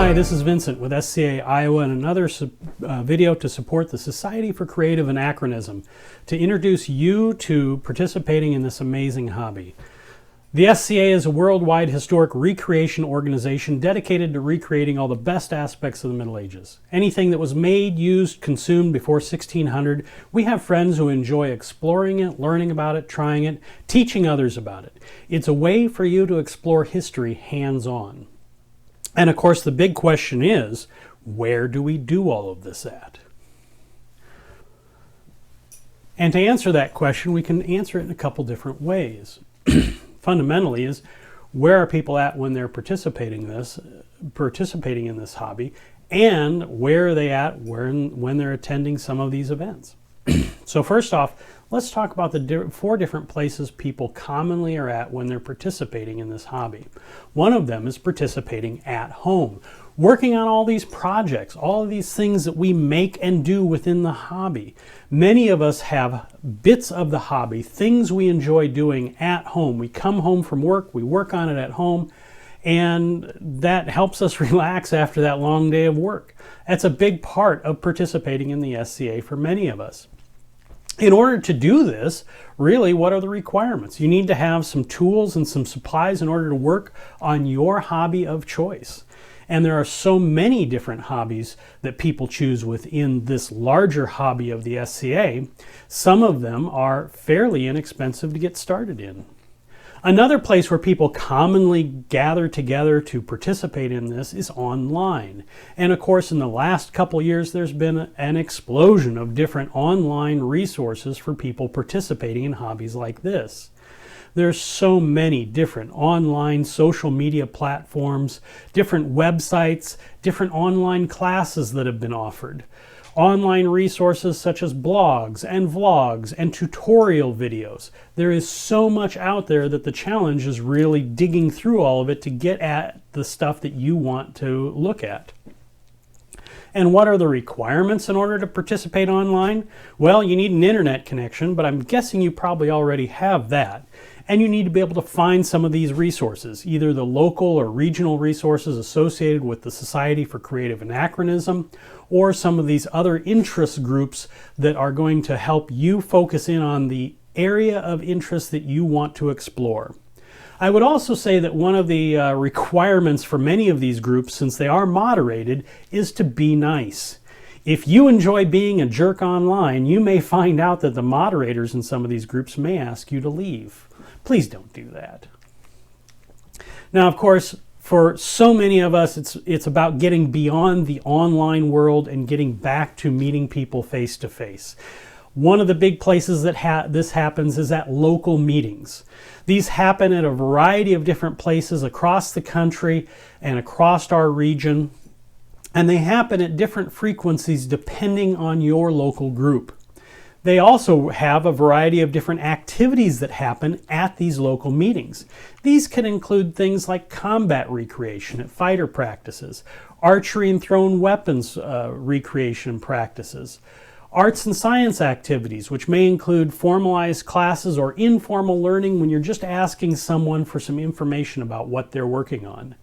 Hi, this is Vincent with SCA Iowa and another video to support the Society for Creative Anachronism to introduce you to participating in this amazing hobby. The SCA is a worldwide historic recreation organization dedicated to recreating all the best aspects of the Middle Ages. Anything that was made, used, consumed before 1600, we have friends who enjoy exploring it, learning about it, trying it, teaching others about it. It's a way for you to explore history hands-on. And of course, the big question is, where do we do all of this at? And to answer that question, we can answer it in a couple different ways. Fundamentally is, where are people at when they're participating in this hobby, and where are they at when they're attending some of these events? So first off, let's talk about the four different places people commonly are at when they're participating in this hobby. One of them is participating at home, working on all these projects, all of these things that we make and do within the hobby. Many of us have bits of the hobby, things we enjoy doing at home. We come home from work, we work on it at home, and that helps us relax after that long day of work. That's a big part of participating in the SCA for many of us. In order to do this, really, what are the requirements? You need to have some tools and some supplies in order to work on your hobby of choice. And there are so many different hobbies that people choose within this larger hobby of the SCA. Some of them are fairly inexpensive to get started in. Another place where people commonly gather together to participate in this is online. And of course, in the last couple years, there's been an explosion of different online resources for people participating in hobbies like this. There's so many different online social media platforms, different websites, different online classes that have been offered. Online resources such as blogs and vlogs and tutorial videos. There is so much out there that the challenge is really digging through all of it to get at the stuff that you want to look at. And what are the requirements in order to participate online? Well, you need an internet connection, but I'm guessing you probably already have that. And you need to be able to find some of these resources, either the local or regional resources associated with the Society for Creative Anachronism, or some of these other interest groups that are going to help you focus in on the area of interest that you want to explore. I would also say that one of the requirements for many of these groups, since they are moderated, is to be nice. If you enjoy being a jerk online, you may find out that the moderators in some of these groups may ask you to leave. Please don't do that. Now, of course, for so many of us, it's about getting beyond the online world and getting back to meeting people face to face. One of the big places that this happens is at local meetings. These happen at a variety of different places across the country and across our region, and they happen at different frequencies depending on your local group. They also have a variety of different activities that happen at these local meetings. These can include things like combat recreation at fighter practices, archery and thrown weapons recreation practices, arts and science activities, which may include formalized classes or informal learning when you're just asking someone for some information about what they're working on.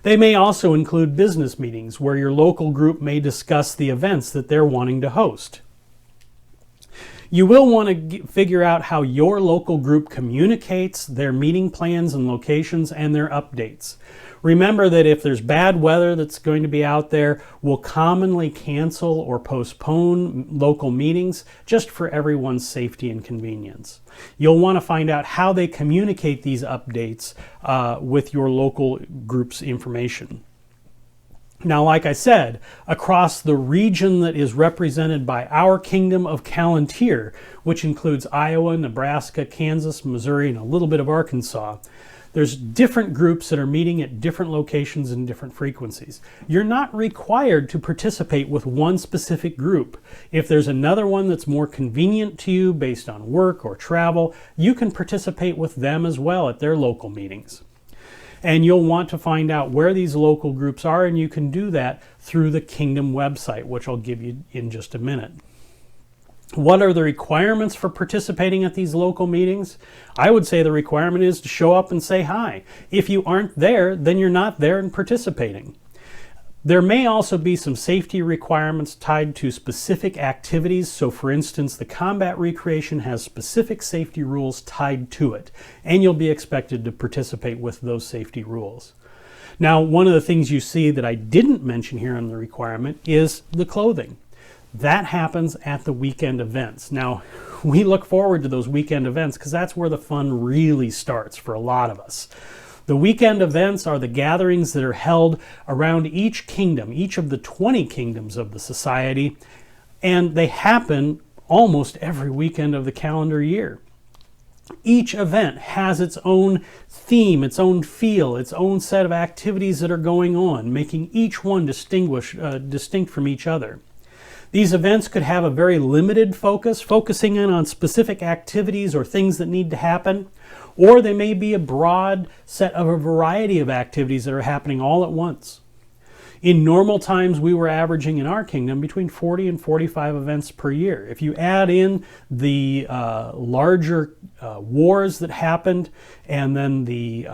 They may also include business meetings where your local group may discuss the events that they're wanting to host. You will want to figure out how your local group communicates their meeting plans and locations and their updates. Remember that if there's bad weather that's going to be out there, we'll commonly cancel or postpone local meetings just for everyone's safety and convenience. You'll want to find out how they communicate these updates with your local group's information. Now, like I said, across the region that is represented by our Kingdom of Calontir, which includes Iowa, Nebraska, Kansas, Missouri, and a little bit of Arkansas, there's different groups that are meeting at different locations and different frequencies. You're not required to participate with one specific group. If there's another one that's more convenient to you based on work or travel, you can participate with them as well at their local meetings. And you'll want to find out where these local groups are, and you can do that through the Kingdom website, which I'll give you in just a minute. What are the requirements for participating at these local meetings? I would say the requirement is to show up and say hi. If you aren't there, then you're not there and participating. There may also be some safety requirements tied to specific activities. So for instance, the combat recreation has specific safety rules tied to it, and you'll be expected to participate with those safety rules. Now, one of the things you see that I didn't mention here on the requirement is the clothing. That happens at the weekend events. Now, we look forward to those weekend events because that's where the fun really starts for a lot of us. The weekend events are the gatherings that are held around each kingdom, each of the 20 kingdoms of the society, and they happen almost every weekend of the calendar year. Each event has its own theme, its own feel, its own set of activities that are going on, making each one distinct from each other. These events could have a very limited focus, focusing in on specific activities or things that need to happen, or they may be a broad set of a variety of activities that are happening all at once. In normal times, we were averaging in our kingdom between 40 and 45 events per year. If you add in the larger wars that happened, and then the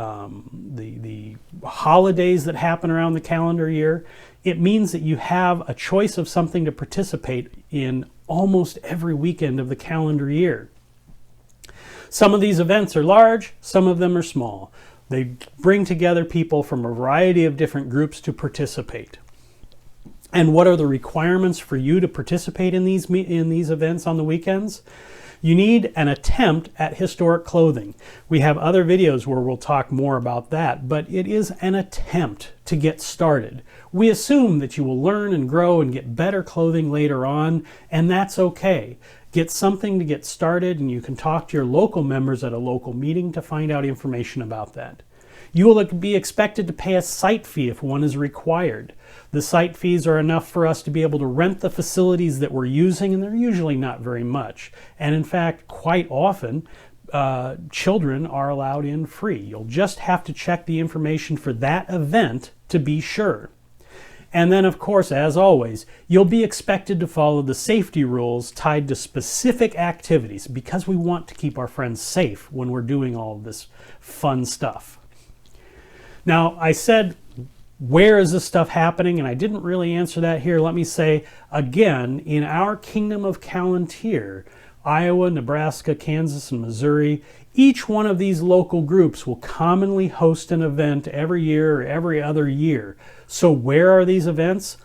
holidays that happen around the calendar year, it means that you have a choice of something to participate in almost every weekend of the calendar year. Some of these events are large, some of them are small. They bring together people from a variety of different groups to participate. And what are the requirements for you to participate in these events on the weekends? You need an attempt at historic clothing. We have other videos where we'll talk more about that, but it is an attempt to get started. We assume that you will learn and grow and get better clothing later on, and that's okay. Get something to get started, and you can talk to your local members at a local meeting to find out information about that. You will be expected to pay a site fee if one is required. The site fees are enough for us to be able to rent the facilities that we're using, and they're usually not very much. And in fact, quite often, children are allowed in free. You'll just have to check the information for that event to be sure. And then, of course, as always, you'll be expected to follow the safety rules tied to specific activities because we want to keep our friends safe when we're doing all of this fun stuff. Now, I said, where is this stuff happening? And I didn't really answer that here. Let me say, again, in our Kingdom of Calontir, Iowa, Nebraska, Kansas, and Missouri, each one of these local groups will commonly host an event every year or every other year. So where are these events?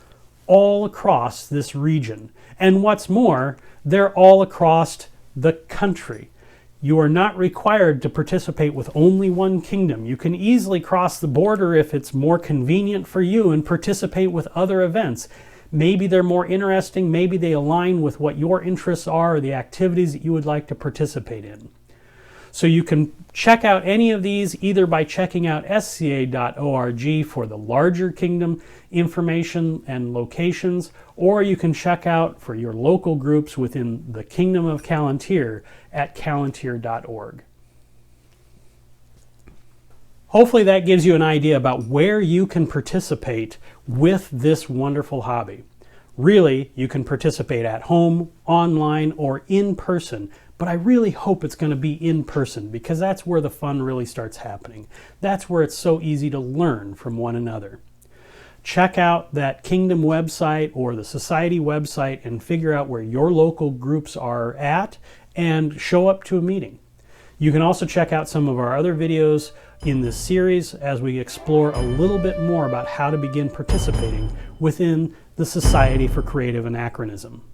All across this region. And what's more, they're all across the country. You are not required to participate with only one kingdom. You can easily cross the border if it's more convenient for you and participate with other events. Maybe they're more interesting, maybe they align with what your interests are or the activities that you would like to participate in. So you can check out any of these either by checking out sca.org for the larger kingdom information and locations, or you can check out for your local groups within the Kingdom of Calontir at calontir.org. Hopefully that gives you an idea about where you can participate with this wonderful hobby. Really, you can participate at home, online, or in person, but I really hope it's going to be in person because that's where the fun really starts happening. That's where it's so easy to learn from one another. Check out that Kingdom website or the Society website and figure out where your local groups are at and show up to a meeting. You can also check out some of our other videos in this series as we explore a little bit more about how to begin participating within the Society for Creative Anachronism.